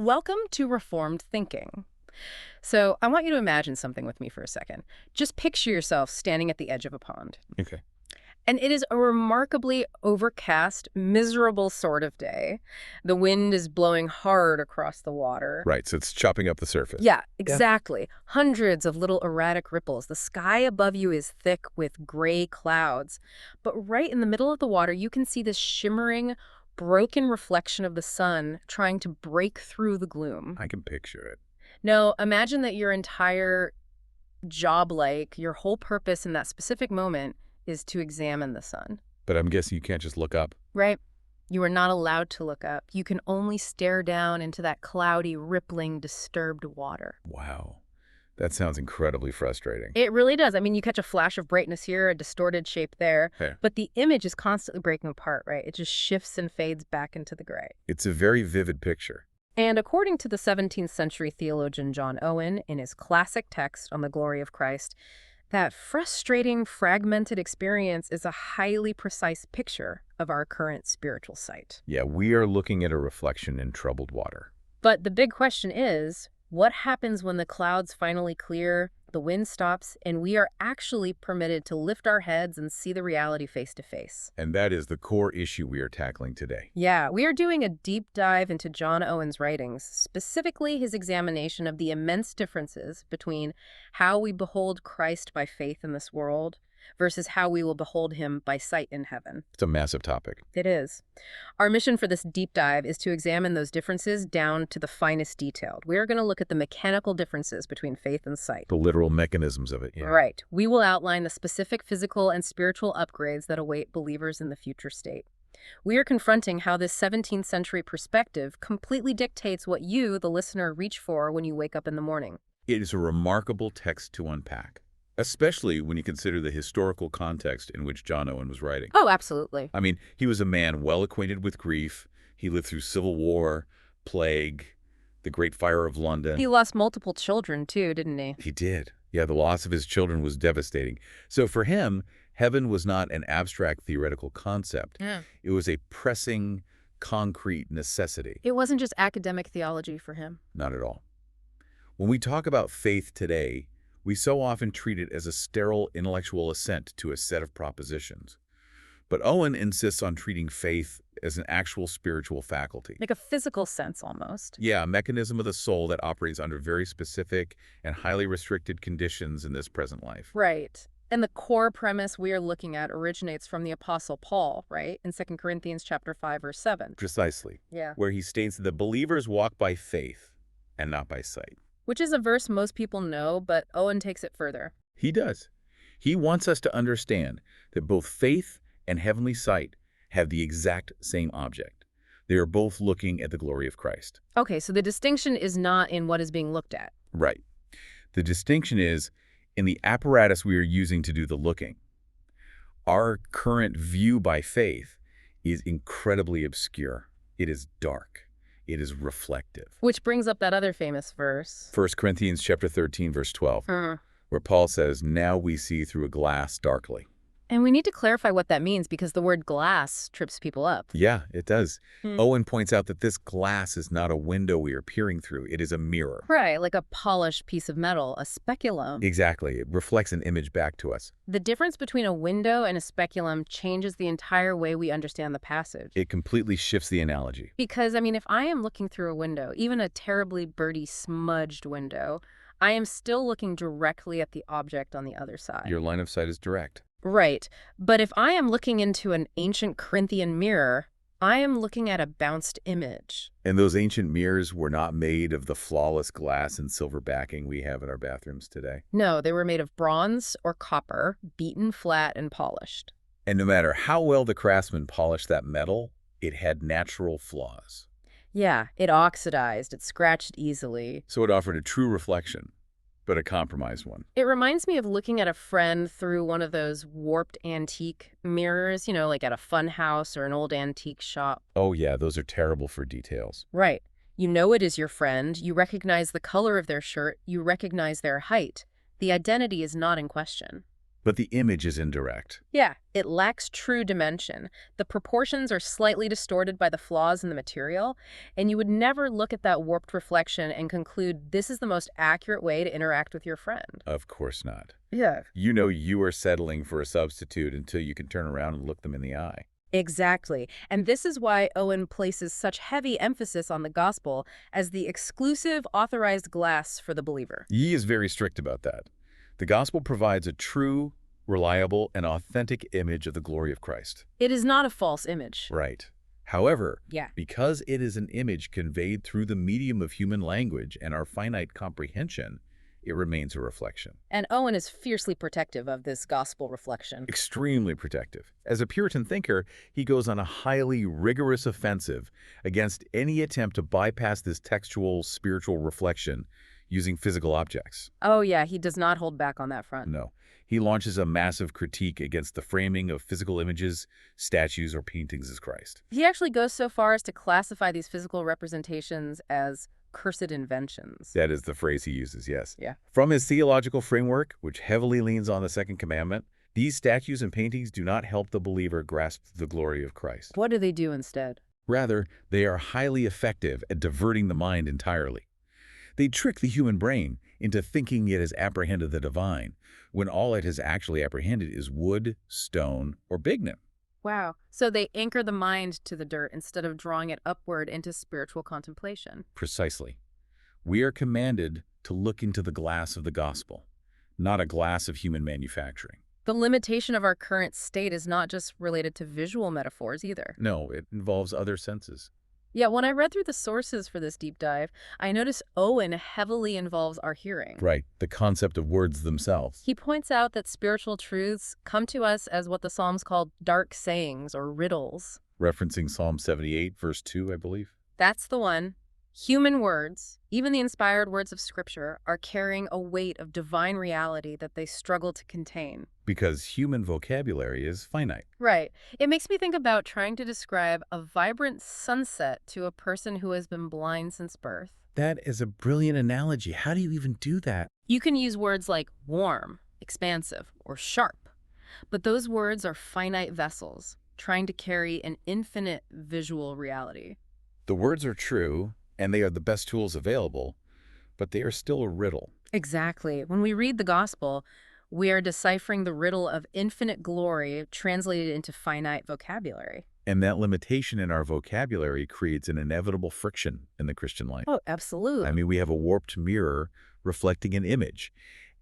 Welcome to Reformed Thinking. So, I want you to imagine something with me for a second. Just picture yourself standing at the edge of a pond. Okay. And it is a remarkably overcast, miserable sort of day. The wind is blowing hard across the water. Right, so it's chopping up the surface. Yeah, Yeah. exactly. Hundreds of little erratic ripples. The sky above you is thick with gray clouds. But right in the middle of the water, you can see this shimmering, broken reflection of the sun trying to break through the gloom. I can picture it. No, imagine that your entire job, like your whole purpose in that specific moment, is to examine the sun, But I'm guessing you can't just look up. right? You are not allowed to look up. You can only stare down into that cloudy, rippling, disturbed water. Wow. That sounds incredibly frustrating. It really does. I mean, you catch a flash of brightness here, a distorted shape there, Yeah. but the image is constantly breaking apart, right? It just shifts and fades back into the gray. It's a very vivid picture. And according to the 17th century theologian John Owen, in his classic text on the glory of Christ, that frustrating, fragmented experience is a highly precise picture of our current spiritual sight. Yeah, we are looking at a reflection in troubled water. But the big question is, what happens when the clouds finally clear, the wind stops, and we are actually permitted to lift our heads and see the reality face to face? And that is the core issue we are tackling today. Yeah, we are doing a deep dive into John Owen's writings, specifically his examination of the immense differences between how we behold Christ by faith in this world versus how we will behold him by sight in heaven. It's a massive topic. It is. Our mission for this deep dive is to examine those differences down to the finest detail. We are going to look at the mechanical differences between faith and sight. The literal mechanisms of it. Yeah. Right. We will outline the specific physical and spiritual upgrades that await believers in the future state. We are confronting how this 17th century perspective completely dictates what you, the listener, reach for when you wake up in the morning. It is a remarkable text to unpack, especially when you consider the historical context in which John Owen was writing. Oh, absolutely. I mean, he was a man well acquainted with grief. He lived through civil war, plague, the Great Fire of London. He lost multiple children, too, didn't he? He did. Yeah, the loss of his children was devastating. So for him, heaven was not an abstract theoretical concept. Yeah. It was a pressing, concrete necessity. It wasn't just academic theology for him. Not at all. When we talk about faith today, we so often treat it as a sterile intellectual assent to a set of propositions. But Owen insists on treating faith as an actual spiritual faculty. Like a physical sense, almost. Yeah, a mechanism of the soul that operates under very specific and highly restricted conditions in this present life. Right. And the core premise we are looking at originates from the Apostle Paul, right? In 2 Corinthians chapter 5, verse 7. Precisely. Yeah. Where he states that the believers walk by faith and not by sight. Which is a verse most people know, but Owen takes it further. He does. He wants us to understand that both faith and heavenly sight have the exact same object. They are both looking at the glory of Christ. Okay, so the distinction is not in what is being looked at. Right. The distinction is in the apparatus we are using to do the looking. Our current view by faith is incredibly obscure. It is dark. It is reflective. Which brings up that other famous verse. 1 Corinthians chapter 13, verse 12, where Paul says, "Now we see through a glass darkly." And we need to clarify what that means because the word glass trips people up. Yeah, it does. Owen points out that this glass is not a window we are peering through. It is a mirror. Right, like a polished piece of metal, a speculum. Exactly. It reflects an image back to us. The difference between a window and a speculum changes the entire way we understand the passage. It completely shifts the analogy. Because, I mean, if I am looking through a window, even a terribly birdie smudged window, I am still looking directly at the object on the other side. Your line of sight is direct. Right. But if I am looking into an ancient Corinthian mirror, I am looking at a bounced image. And those ancient mirrors were not made of the flawless glass and silver backing we have in our bathrooms today. No, they were made of bronze or copper, beaten flat and polished. And no matter how well the craftsman polished that metal, it had natural flaws. Yeah, it oxidized, it scratched easily. So it offered a true reflection, but a compromised one. It reminds me of looking at a friend through one of those warped antique mirrors, you know, like at a fun house or an old antique shop. Oh yeah, those are terrible for details. Right. You know it is your friend. You recognize the color of their shirt. You recognize their height. The identity is not in question. But the image is indirect. Yeah, it lacks true dimension. The proportions are slightly distorted by the flaws in the material, and you would never look at that warped reflection and conclude this is the most accurate way to interact with your friend. Of course not. Yeah. You know you are settling for a substitute until you can turn around and look them in the eye. Exactly. And this is why Owen places such heavy emphasis on the gospel as the exclusive authorized glass for the believer. He is very strict about that. The gospel provides a true, reliable, and authentic image of the glory of Christ. It is not a false image. Right. However, Yeah. because it is an image conveyed through the medium of human language and our finite comprehension, it remains a reflection. And Owen is fiercely protective of this gospel reflection. Extremely protective. As a Puritan thinker, he goes on a highly rigorous offensive against any attempt to bypass this textual, spiritual reflection using physical objects. Oh yeah, he does not hold back on that front. No. He launches a massive critique against the framing of physical images, statues, or paintings as Christ. He actually goes so far as to classify these physical representations as cursed inventions. That is the phrase he uses, yes. Yeah. From his theological framework, which heavily leans on the second commandment, these statues and paintings do not help the believer grasp the glory of Christ. What do they do instead? Rather, they are highly effective at diverting the mind entirely. They trick the human brain into thinking it has apprehended the divine, when all it has actually apprehended is wood, stone, or bignon. Wow. So they anchor the mind to the dirt instead of drawing it upward into spiritual contemplation. Precisely. We are commanded to look into the glass of the gospel, not a glass of human manufacturing. The limitation of our current state is not just related to visual metaphors either. No, it involves other senses. Yeah, when I read through the sources for this deep dive, I noticed Owen heavily involves our hearing. Right, the concept of words themselves. He points out that spiritual truths come to us as what the Psalms call dark sayings or riddles. Referencing Psalm 78, verse 2, I believe. That's the one. Human words, even the inspired words of Scripture, are carrying a weight of divine reality that they struggle to contain. Because human vocabulary is finite. Right. It makes me think about trying to describe a vibrant sunset to a person who has been blind since birth. That is a brilliant analogy. How do you even do that? You can use words like warm, expansive, or sharp, but those words are finite vessels trying to carry an infinite visual reality. The words are true, and they are the best tools available, but they are still a riddle. Exactly. When we read the gospel, we are deciphering the riddle of infinite glory translated into finite vocabulary. And that limitation in our vocabulary creates an inevitable friction in the Christian life. Oh, absolutely. I mean, we have a warped mirror reflecting an image,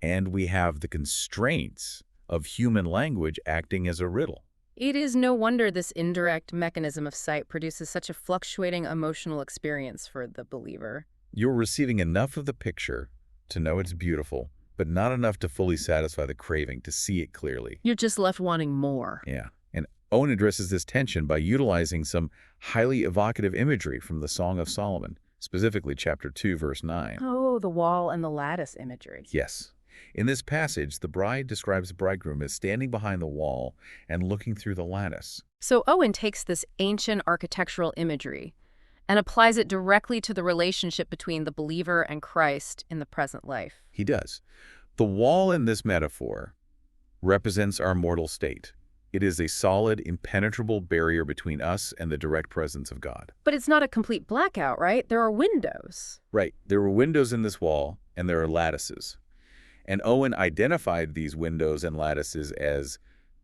and we have the constraints of human language acting as a riddle. It is no wonder this indirect mechanism of sight produces such a fluctuating emotional experience for the believer. You're receiving enough of the picture to know it's beautiful, but not enough to fully satisfy the craving to see it clearly. You're just left wanting more. Yeah. And Owen addresses this tension by utilizing some highly evocative imagery from the Song of Solomon, specifically chapter 2, verse 9. Oh, the wall and the lattice imagery. Yes. In this passage, the bride describes the bridegroom as standing behind the wall and looking through the lattice. So Owen takes this ancient architectural imagery and applies it directly to the relationship between the believer and Christ in the present life. He does. The wall in this metaphor represents our mortal state. It is a solid, impenetrable barrier between us and the direct presence of God. But it's not a complete blackout, right? There are windows. Right. There were windows in this wall, and there are lattices. And Owen identified these windows and lattices as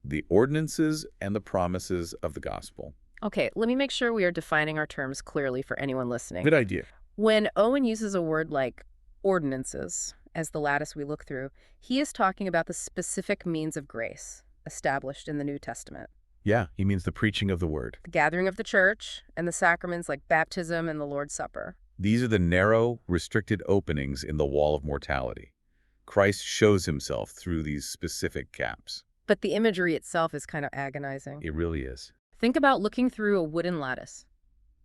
the ordinances and the promises of the gospel. Okay, let me make sure we are defining our terms clearly for anyone listening. Good idea. When Owen uses a word like ordinances as the lattice we look through, he is talking about the specific means of grace established in the New Testament. Yeah, he means the preaching of the word. The gathering of the church and the sacraments like baptism and the Lord's Supper. These are the narrow, restricted openings in the wall of mortality. Christ shows himself through these specific gaps. But the imagery itself is kind of agonizing. It really is. Think about looking through a wooden lattice.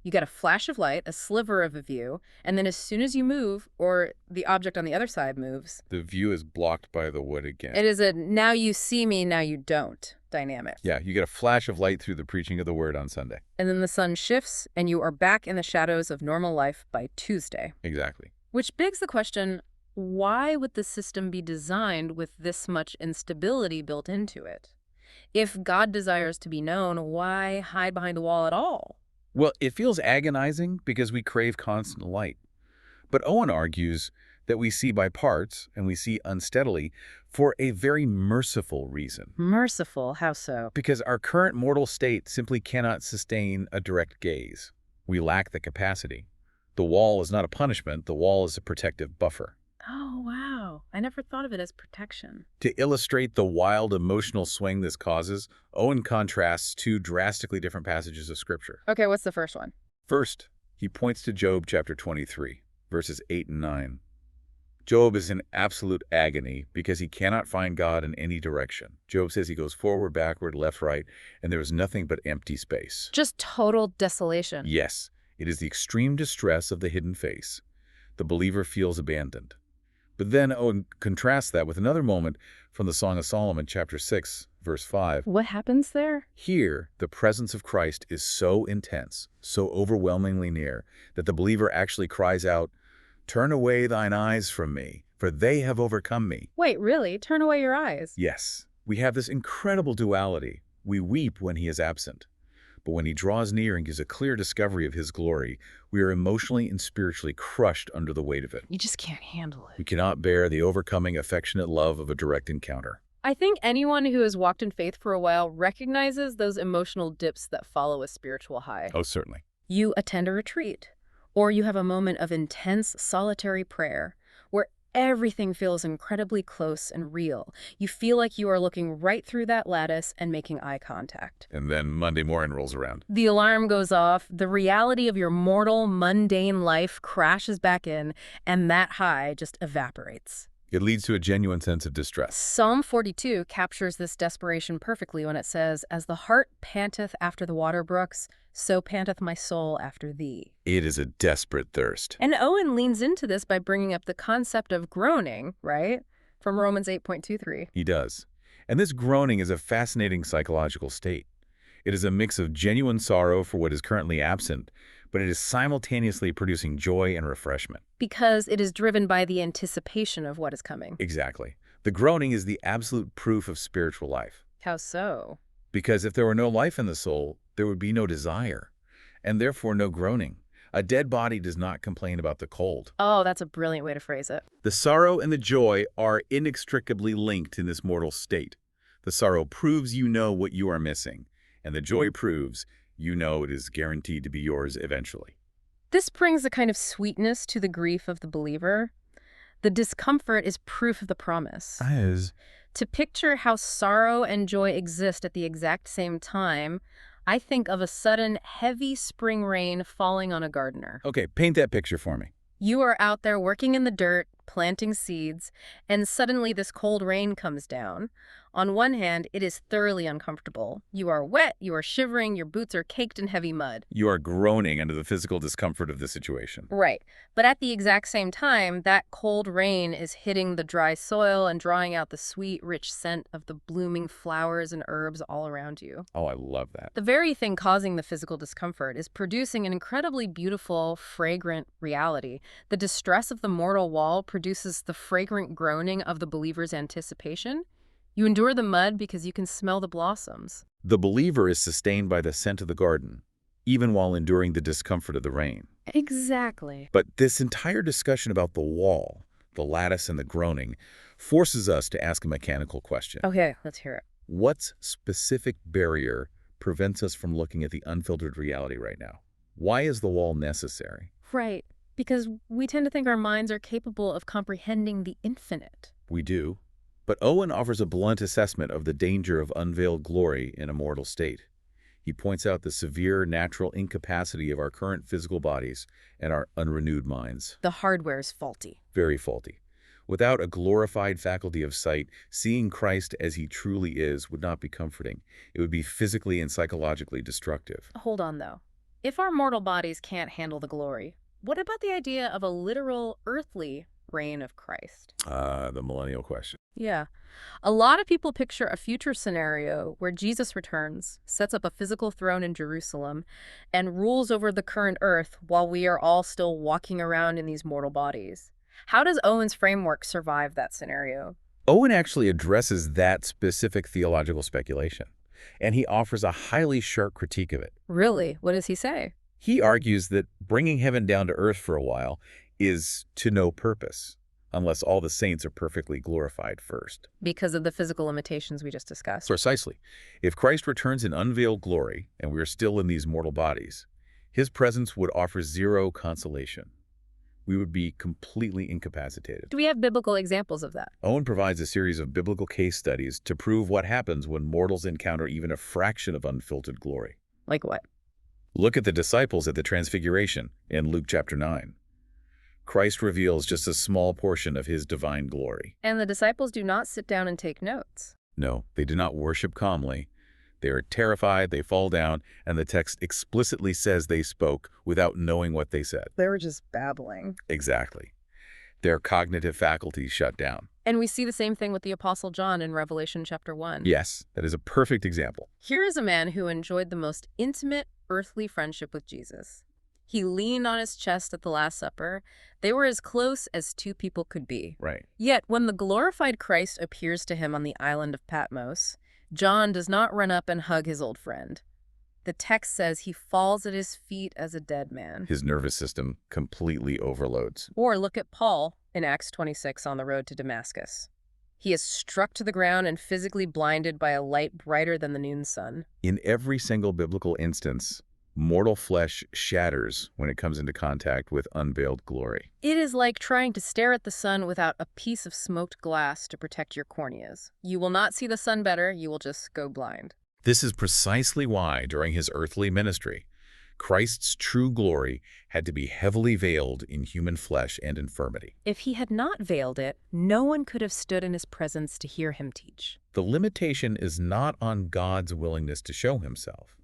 You get a flash of light, a sliver of a view, and then as soon as you move, or the object on the other side moves, The view is blocked by the wood again. it is a now you see me, now you don't dynamic. Yeah, you get a flash of light through the preaching of the word on Sunday. And then the sun shifts, and you are back in the shadows of normal life by Tuesday. Exactly. Which begs the question, why would the system be designed with this much instability built into it? If God desires to be known, why hide behind the wall at all? Well, it feels agonizing because we crave constant light. But Owen argues that we see by parts and we see unsteadily for a very merciful reason. Merciful, how so? Because our current mortal state simply cannot sustain a direct gaze. We lack the capacity. The wall is not a punishment, the wall is a protective buffer. Oh, wow. I never thought of it as protection. To illustrate the wild emotional swing this causes, Owen contrasts two drastically different passages of Scripture. Okay, what's the first one? First, he points to Job chapter 23, verses 8 and 9. Job is in absolute agony because he cannot find God in any direction. Job says he goes forward, backward, left, right, and there is nothing but empty space. Just total desolation. Yes, it is the extreme distress of the hidden face. The believer feels abandoned. But then Owen contrasts that with another moment from the Song of Solomon, chapter 6, verse 5. What happens there? Here, the presence of Christ is so intense, so overwhelmingly near, that the believer actually cries out, "Turn away thine eyes from me, for they have overcome me." Wait, really? Turn away your eyes? Yes, we have this incredible duality. We weep when he is absent. But when he draws near and gives a clear discovery of his glory, we are emotionally and spiritually crushed under the weight of it. You just can't handle We it. cannot bear the overcoming, affectionate love of a direct encounter. I think anyone who has walked in faith for a while recognizes those emotional dips that follow a spiritual high. Oh, certainly. You attend a retreat, or you have a moment of intense solitary prayer where everything feels incredibly close and real. You feel like you are looking right through that lattice and making eye contact. And then Monday morning rolls around. The alarm goes off, the reality of your mortal, mundane life crashes back in, and that high just evaporates. It leads to a genuine sense of distress. Psalm 42 captures this desperation perfectly when it says, "As the hart panteth after the water brooks, so panteth my soul after thee." It is a desperate thirst. And Owen leans into this by bringing up the concept of groaning, right? From Romans 8.23. He does. And this groaning is a fascinating psychological state. It is a mix of genuine sorrow for what is currently absent, but it is simultaneously producing joy and refreshment. Because it is driven by the anticipation of what is coming. Exactly. The groaning is the absolute proof of spiritual life. How so? Because if there were no life in the soul, there would be no desire, and therefore no groaning. A dead body does not complain about the cold. Oh, that's a brilliant way to phrase it. The sorrow and the joy are inextricably linked in this mortal state. The sorrow proves you know what you are missing, and the joy proves you know it is guaranteed to be yours eventually. This brings a kind of sweetness to the grief of the believer. The discomfort is proof of the promise. As To picture how sorrow and joy exist at the exact same time, I think of a sudden, heavy spring rain falling on a gardener. Okay, paint that picture for me. You are out there working in the dirt, planting seeds, and suddenly this cold rain comes down. On one hand, it is thoroughly uncomfortable. You are wet, you are shivering, your boots are caked in heavy mud. You are groaning under the physical discomfort of the situation. Right. But at the exact same time, that cold rain is hitting the dry soil and drawing out the sweet, rich scent of the blooming flowers and herbs all around you. Oh, I love that. The very thing causing the physical discomfort is producing an incredibly beautiful, fragrant reality. The distress of the mortal wall produces the fragrant groaning of the believer's anticipation. You endure the mud because you can smell the blossoms. The believer is sustained by the scent of the garden, even while enduring the discomfort of the rain. Exactly. But this entire discussion about the wall, the lattice, and the groaning forces us to ask a mechanical question. Okay, let's hear it. What specific barrier prevents us from looking at the unfiltered reality right now? Why is the wall necessary? Right. Because we tend to think our minds are capable of comprehending the infinite. We do. But Owen offers a blunt assessment of the danger of unveiled glory in a mortal state. He points out the severe natural incapacity of our current physical bodies and our unrenewed minds. The hardware is faulty. Very faulty. Without a glorified faculty of sight, seeing Christ as he truly is would not be comforting. It would be physically and psychologically destructive. Hold on, though. If our mortal bodies can't handle the glory, what about the idea of a literal earthly reign of Christ? The millennial question. Yeah. A lot of people picture a future scenario where Jesus returns, sets up a physical throne in Jerusalem, and rules over the current earth while we are all still walking around in these mortal bodies. How does Owen's framework survive that scenario? Owen actually addresses that specific theological speculation, and he offers a highly sharp critique of it. Really? What does he say? He argues that bringing heaven down to earth for a while is to no purpose, unless all the saints are perfectly glorified first. Because of the physical limitations we just discussed. Precisely. If Christ returns in unveiled glory, and we are still in these mortal bodies, his presence would offer zero consolation. We would be completely incapacitated. Do we have biblical examples of that? Owen provides a series of biblical case studies to prove what happens when mortals encounter even a fraction of unfiltered glory. Like what? Look at the disciples at the Transfiguration in Luke chapter 9. Christ reveals just a small portion of his divine glory. And the disciples do not sit down and take notes. No, they do not worship calmly. They are terrified, they fall down, and the text explicitly says they spoke without knowing what they said. They were just babbling. Exactly. Their cognitive faculties shut down. And we see the same thing with the Apostle John in Revelation chapter 1. Yes, that is a perfect example. Here is a man who enjoyed the most intimate earthly friendship with Jesus. He leaned on his chest at the Last Supper. They were as close as two people could be. Right. Yet, when the glorified Christ appears to him on the island of Patmos, John does not run up and hug his old friend. The text says he falls at his feet as a dead man. His nervous system completely overloads. Or look at Paul in Acts 26 on the road to Damascus. He is struck to the ground and physically blinded by a light brighter than the noon sun. In every single biblical instance, mortal flesh shatters when it comes into contact with unveiled glory. It is like trying to stare at the sun without a piece of smoked glass to protect your corneas. You will not see the sun better, you will just go blind. This is precisely why, during his earthly ministry, Christ's true glory had to be heavily veiled in human flesh and infirmity. If he had not veiled it, no one could have stood in his presence to hear him teach. The limitation is not on God's willingness to show himself.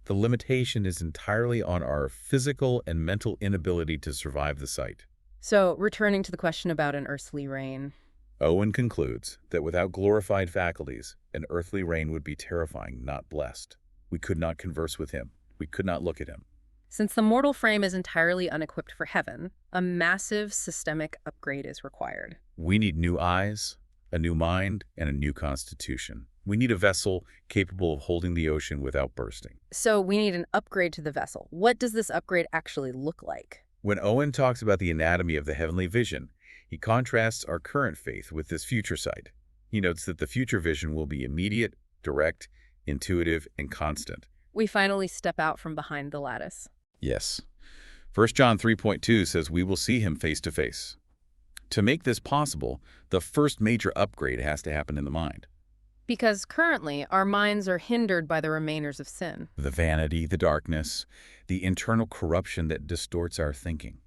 The limitation is entirely on our physical and mental inability to survive the sight. So, returning to the question about an earthly reign. Owen concludes that without glorified faculties, an earthly reign would be terrifying, not blessed. We could not converse with him. We could not look at him. Since the mortal frame is entirely unequipped for heaven, a massive systemic upgrade is required. We need new eyes, a new mind, and a new constitution. We need a vessel capable of holding the ocean without bursting. So we need an upgrade to the vessel. What does this upgrade actually look like? When Owen talks about the anatomy of the heavenly vision, he contrasts our current faith with this future sight. He notes that the future vision will be immediate, direct, intuitive, and constant. We finally step out from behind the lattice. Yes. 1 John 3.2 says we will see him face to face. To make this possible, the first major upgrade has to happen in the mind. Because currently, our minds are hindered by the remainers of sin. The vanity, the darkness, the internal corruption that distorts our thinking.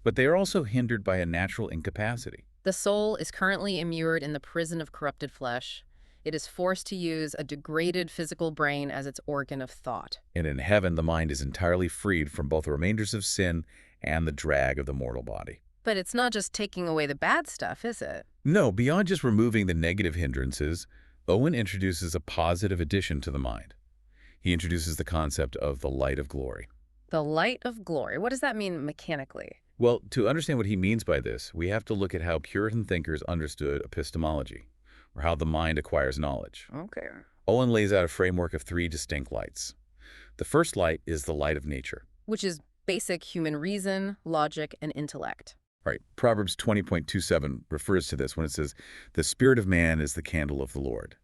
But they are also hindered by a natural incapacity. The soul is currently immured in the prison of corrupted flesh. It is forced to use a degraded physical brain as its organ of thought. And in heaven, the mind is entirely freed from both the remainders of sin and the drag of the mortal body. But it's not just taking away the bad stuff, is it? No, beyond just removing the negative hindrances, Owen introduces a positive addition to the mind. He introduces the concept of the light of glory. The light of glory. What does that mean mechanically? Well, to understand what he means by this, we have to look at how Puritan thinkers understood epistemology, or how the mind acquires knowledge. Okay. Owen lays out a framework of three distinct lights. The first light is the light of nature. Which is basic human reason, logic, and intellect. Right. Proverbs 20.27 refers to this when it says, "The spirit of man is the candle of the Lord."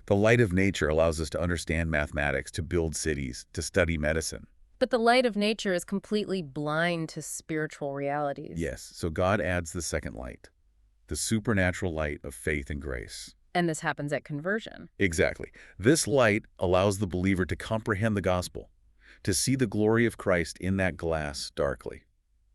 The light of nature allows us to understand mathematics, to build cities, to study medicine. But the light of nature is completely blind to spiritual realities. Yes, so God adds the second light, the supernatural light of faith and grace. And this happens at conversion. Exactly. This light allows the believer to comprehend the gospel, to see the glory of Christ in that glass darkly.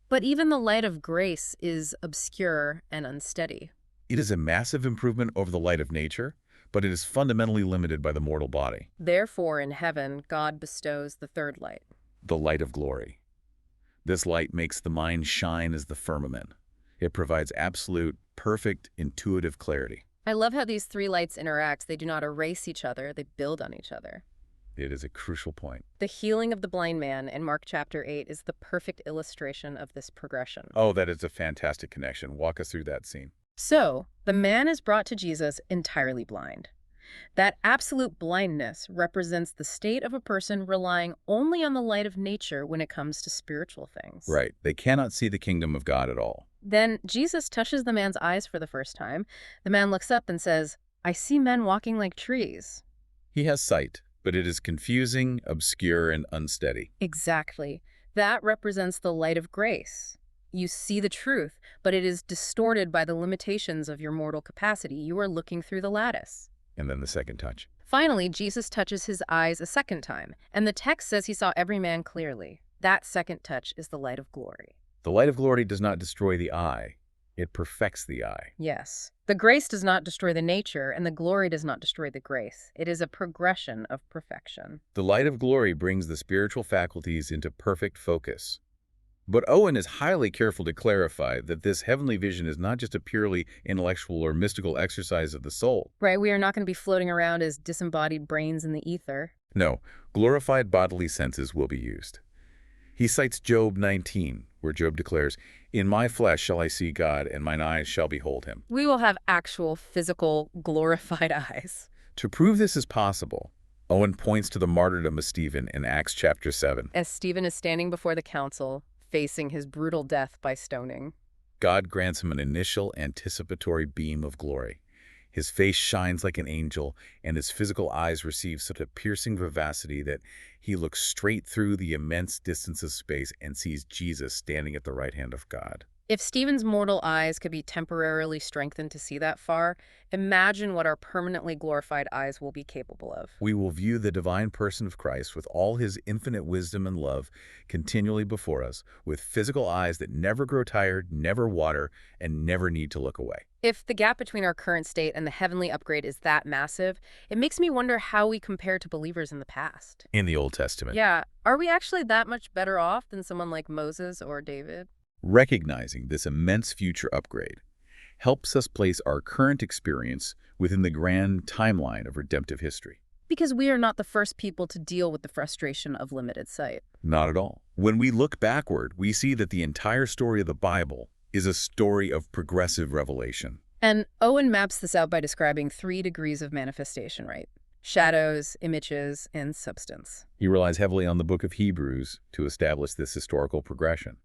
But even the light of grace is obscure and unsteady. It is a massive improvement over the light of nature, but it is fundamentally limited by the mortal body. Therefore, in heaven, God bestows the third light. The light of glory. This light makes the mind shine as the firmament. It provides absolute, perfect, intuitive clarity. I love how these three lights interact. They do not erase each other, they build on each other. It is a crucial point. The healing of the blind man in Mark chapter 8 is the perfect illustration of this progression. Oh, that is a fantastic connection. Walk us through that scene. So, the man is brought to Jesus entirely blind. That absolute blindness represents the state of a person relying only on the light of nature when it comes to spiritual things. Right. They cannot see the kingdom of God at all. Then Jesus touches the man's eyes for the first time. The man looks up and says, "I see men walking like trees." He has sight, but it is confusing, obscure, and unsteady. Exactly. That represents the light of grace. You see the truth, but it is distorted by the limitations of your mortal capacity. You are looking through the lattice. And then the second touch. Finally, Jesus touches his eyes a second time, and the text says he saw every man clearly. That second touch is the light of glory. The light of glory does not destroy the eye. It perfects the eye. Yes. The grace does not destroy the nature, and the glory does not destroy the grace. It is a progression of perfection. The light of glory brings the spiritual faculties into perfect focus. But Owen is highly careful to clarify that this heavenly vision is not just a purely intellectual or mystical exercise of the soul. Right, we are not going to be floating around as disembodied brains in the ether. No, glorified bodily senses will be used. He cites Job 19, where Job declares, "In my flesh shall I see God, and mine eyes shall behold him." We will have actual, physical, glorified eyes. To prove this is possible, Owen points to the martyrdom of Stephen in Acts chapter 7. As Stephen is standing before the council, facing his brutal death by stoning. God grants him an initial anticipatory beam of glory. His face shines like an angel, and his physical eyes receive such a piercing vivacity that he looks straight through the immense distance of space and sees Jesus standing at the right hand of God. If Stephen's mortal eyes could be temporarily strengthened to see that far, imagine what our permanently glorified eyes will be capable of. We will view the divine person of Christ with all his infinite wisdom and love continually before us, with physical eyes that never grow tired, never water, and never need to look away. If the gap between our current state and the heavenly upgrade is that massive, it makes me wonder how we compare to believers in the past. In the Old Testament. Yeah, are we actually that much better off than someone like Moses or David? Recognizing this immense future upgrade helps us place our current experience within the grand timeline of redemptive history. Because we are not the first people to deal with the frustration of limited sight. Not at all. When we look backward, we see that the entire story of the Bible is a story of progressive revelation. And Owen maps this out by describing 3 degrees of manifestation, right? Shadows, images, and substance. He relies heavily on the book of Hebrews to establish this historical progression.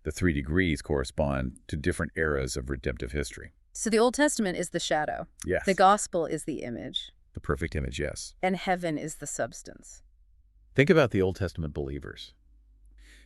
The 3 degrees correspond to different eras of redemptive history. So the Old Testament is the shadow. Yes. The gospel is the image. The perfect image, yes. And heaven is the substance. Think about the Old Testament believers.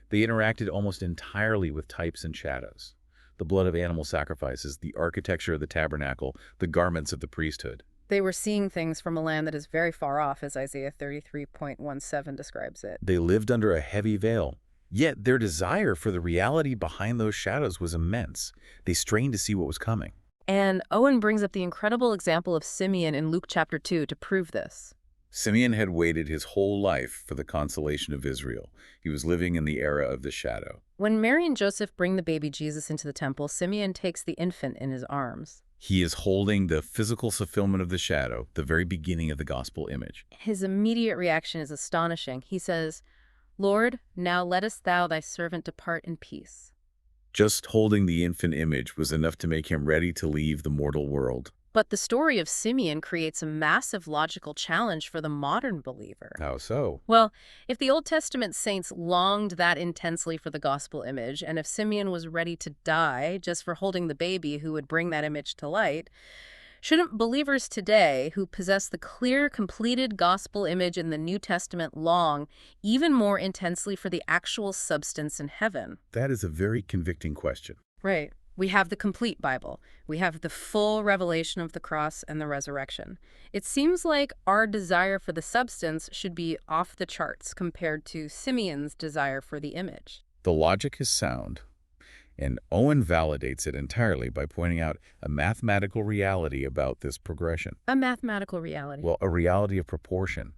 They interacted almost entirely with types and shadows. The blood of animal sacrifices, the architecture of the tabernacle, the garments of the priesthood. They were seeing things from a land that is very far off, as Isaiah 33:17 describes it. They lived under a heavy veil. Yet their desire for the reality behind those shadows was immense. They strained to see what was coming. And Owen brings up the incredible example of Simeon in Luke chapter 2 to prove this. Simeon had waited his whole life for the consolation of Israel. He was living in the era of the shadow. When Mary and Joseph bring the baby Jesus into the temple, Simeon takes the infant in his arms. He is holding the physical fulfillment of the shadow, the very beginning of the gospel image. His immediate reaction is astonishing. He says, "Lord, now lettest thou thy servant depart in peace." Just holding the infant image was enough to make him ready to leave the mortal world. But the story of Simeon creates a massive logical challenge for the modern believer. How so? Well, if the Old Testament saints longed that intensely for the gospel image, and if Simeon was ready to die just for holding the baby who would bring that image to light, shouldn't believers today who possess the clear, completed gospel image in the New Testament long even more intensely for the actual substance in heaven? That is a very convicting question. Right. We have the complete Bible. We have the full revelation of the cross and the resurrection. It seems like our desire for the substance should be off the charts compared to Simeon's desire for the image. The logic is sound, and Owen validates it entirely by pointing out a mathematical reality about this progression. A mathematical reality. Well, a reality of proportion.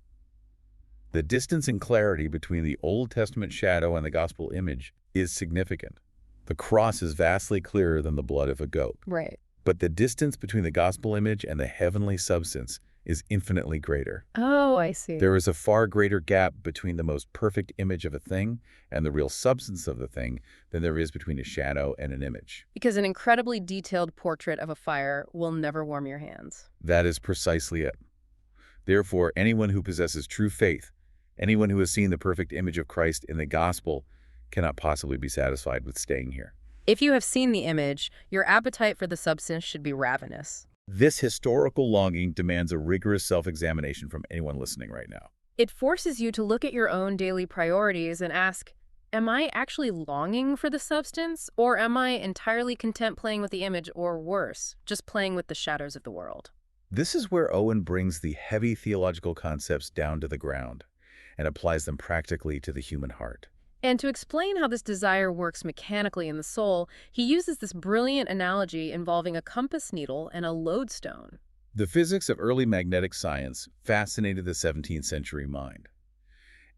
The distance in clarity between the Old Testament shadow and the gospel image is significant. The cross is vastly clearer than the blood of a goat. Right. But the distance between the gospel image and the heavenly substance is infinitely greater. Oh, I see. There is a far greater gap between the most perfect image of a thing and the real substance of the thing than there is between a shadow and an image. Because an incredibly detailed portrait of a fire will never warm your hands. That is precisely it. Therefore, anyone who possesses true faith, anyone who has seen the perfect image of Christ in the gospel, cannot possibly be satisfied with staying here. If you have seen the image, your appetite for the substance should be ravenous. This historical longing demands a rigorous self-examination from anyone listening right now. It forces you to look at your own daily priorities and ask, am I actually longing for the substance, or am I entirely content playing with the image, or worse, just playing with the shadows of the world? This is where Owen brings the heavy theological concepts down to the ground and applies them practically to the human heart. And to explain how this desire works mechanically in the soul, he uses this brilliant analogy involving a compass needle and a lodestone. The physics of early magnetic science fascinated the 17th century mind,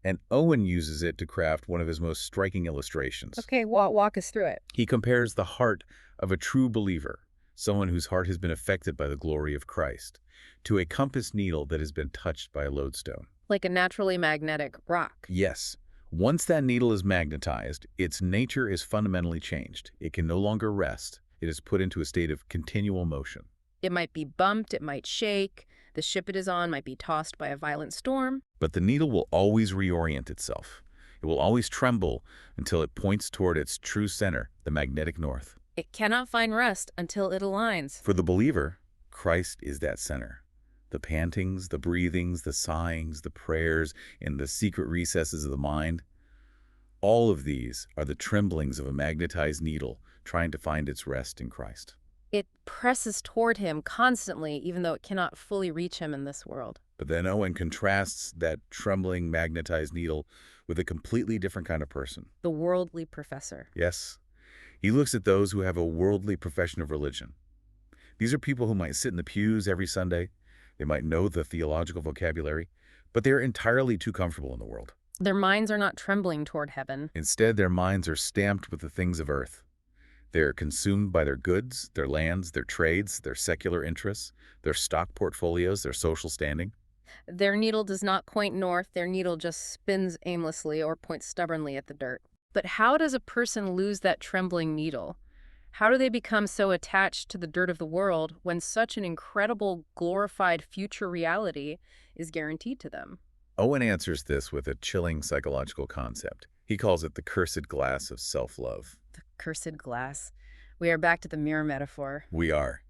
and Owen uses it to craft one of his most striking illustrations. Okay, walk us through it. He compares the heart of a true believer, someone whose heart has been affected by the glory of Christ, to a compass needle that has been touched by a lodestone. Like a naturally magnetic rock. Yes. Once that needle is magnetized, its nature is fundamentally changed. It can no longer rest. It is put into a state of continual motion. It might be bumped, it might shake, the ship it is on might be tossed by a violent storm. But the needle will always reorient itself. It will always tremble until it points toward its true center, the magnetic north. It cannot find rest until it aligns. For the believer, Christ is that center. The pantings, the breathings, the sighings, the prayers in the secret recesses of the mind, all of these are the tremblings of a magnetized needle trying to find its rest in Christ. It presses toward him constantly, even though it cannot fully reach him in this world. But then Owen contrasts that trembling, magnetized needle with a completely different kind of person. The worldly professor. Yes, he looks at those who have a worldly profession of religion. These are people who might sit in the pews every Sunday. They might know the theological vocabulary, but they are entirely too comfortable in the world. Their minds are not trembling toward heaven. Instead, their minds are stamped with the things of earth. They are consumed by their goods, their lands, their trades, their secular interests, their stock portfolios, their social standing. Their needle does not point north, their needle just spins aimlessly or points stubbornly at the dirt. But how does a person lose that trembling needle? How do they become so attached to the dirt of the world when such an incredible, glorified future reality is guaranteed to them? Owen answers this with a chilling psychological concept. He calls it the cursed glass of self-love. The cursed glass. We are back to the mirror metaphor. We are.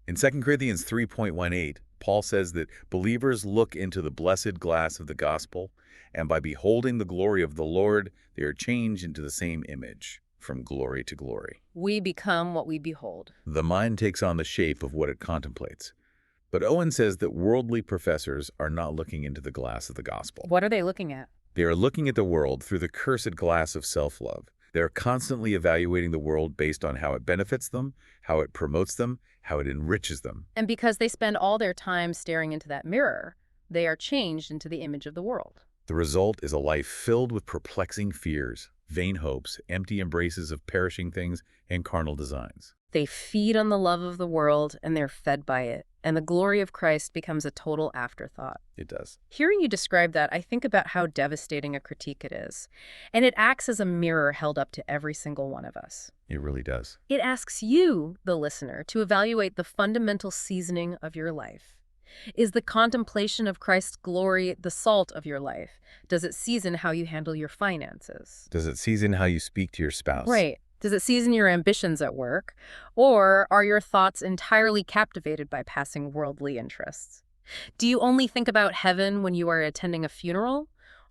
In 2 Corinthians 3:18, Paul says that believers look into the blessed glass of the gospel, and by beholding the glory of the Lord, they are changed into the same image, from glory to glory. We become what we behold. The mind takes on the shape of what it contemplates. But Owen says that worldly professors are not looking into the glass of the gospel. What are they looking at? They are looking at the world through the cursed glass of self-love. They are constantly evaluating the world based on how it benefits them, how it promotes them, how it enriches them. And because they spend all their time staring into that mirror, they are changed into the image of the world. The result is a life filled with perplexing fears, vain hopes, empty embraces of perishing things, and carnal designs. They feed on the love of the world, and they're fed by it, and the glory of Christ becomes a total afterthought. It does. Hearing you describe that, I think about how devastating a critique it is, and it acts as a mirror held up to every single one of us. It really does. It asks you, the listener, to evaluate the fundamental seasoning of your life. Is the contemplation of Christ's glory the salt of your life? Does it season how you handle your finances? Does it season how you speak to your spouse? Right. Does it season your ambitions at work? Or are your thoughts entirely captivated by passing worldly interests? Do you only think about heaven when you are attending a funeral?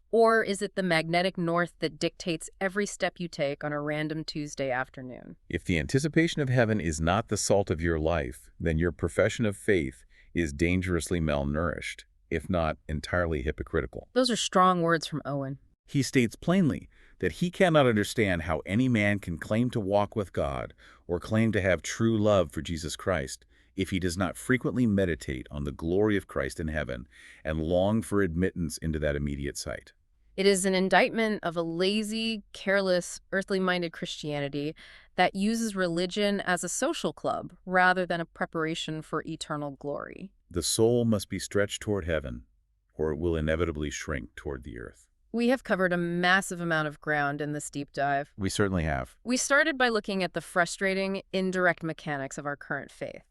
Or is it the magnetic north that dictates every step you take on a random Tuesday afternoon? If the anticipation of heaven is not the salt of your life, then your profession of faith is dangerously malnourished, if not entirely hypocritical. Those are strong words from Owen. He states plainly that he cannot understand how any man can claim to walk with God or claim to have true love for Jesus Christ if he does not frequently meditate on the glory of Christ in heaven and long for admittance into that immediate sight. It is an indictment of a lazy, careless, earthly-minded Christianity that uses religion as a social club rather than a preparation for eternal glory. The soul must be stretched toward heaven, or it will inevitably shrink toward the earth. We have covered a massive amount of ground in this deep dive. We certainly have. We started by looking at the frustrating, indirect mechanics of our current faith,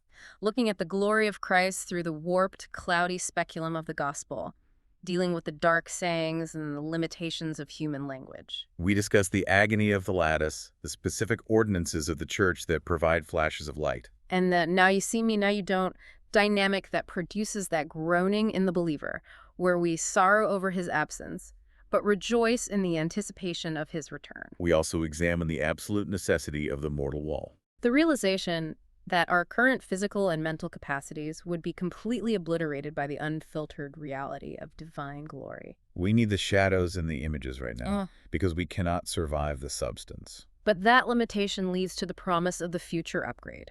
looking at the glory of Christ through the warped, cloudy speculum of the gospel, dealing with the dark sayings and the limitations of human language. We discussed the agony of the lattice, the specific ordinances of the church that provide flashes of light. And the now you see me, now you don't dynamic that produces that groaning in the believer, where we sorrow over his absence, but rejoice in the anticipation of his return. We also examine the absolute necessity of the mortal wall. The realization that our current physical and mental capacities would be completely obliterated by the unfiltered reality of divine glory. We need the shadows and the images right now Uh, because we cannot survive the substance. But that limitation leads to the promise of the future upgrade.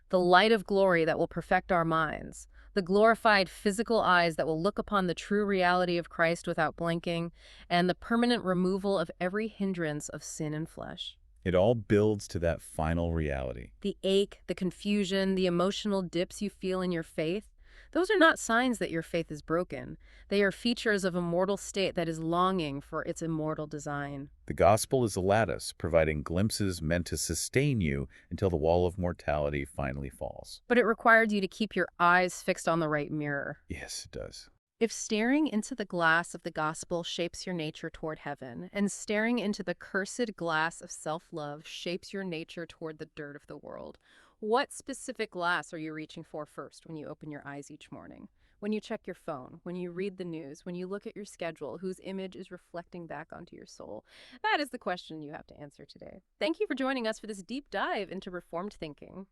The light of glory that will perfect our minds, the glorified physical eyes that will look upon the true reality of Christ without blinking, and the permanent removal of every hindrance of sin and flesh. It all builds to that final reality. The ache, the confusion, the emotional dips you feel in your faith, those are not signs that your faith is broken. They are features of a mortal state that is longing for its immortal design. The gospel is a lattice, providing glimpses meant to sustain you until the wall of mortality finally falls. But it required you to keep your eyes fixed on the right mirror. Yes, it does. If staring into the glass of the gospel shapes your nature toward heaven, and staring into the cursed glass of self-love shapes your nature toward the dirt of the world, what specific glass are you reaching for first when you open your eyes each morning? When you check your phone, when you read the news, when you look at your schedule, whose image is reflecting back onto your soul? That is the question you have to answer today. Thank you for joining us for this deep dive into Reformed thinking.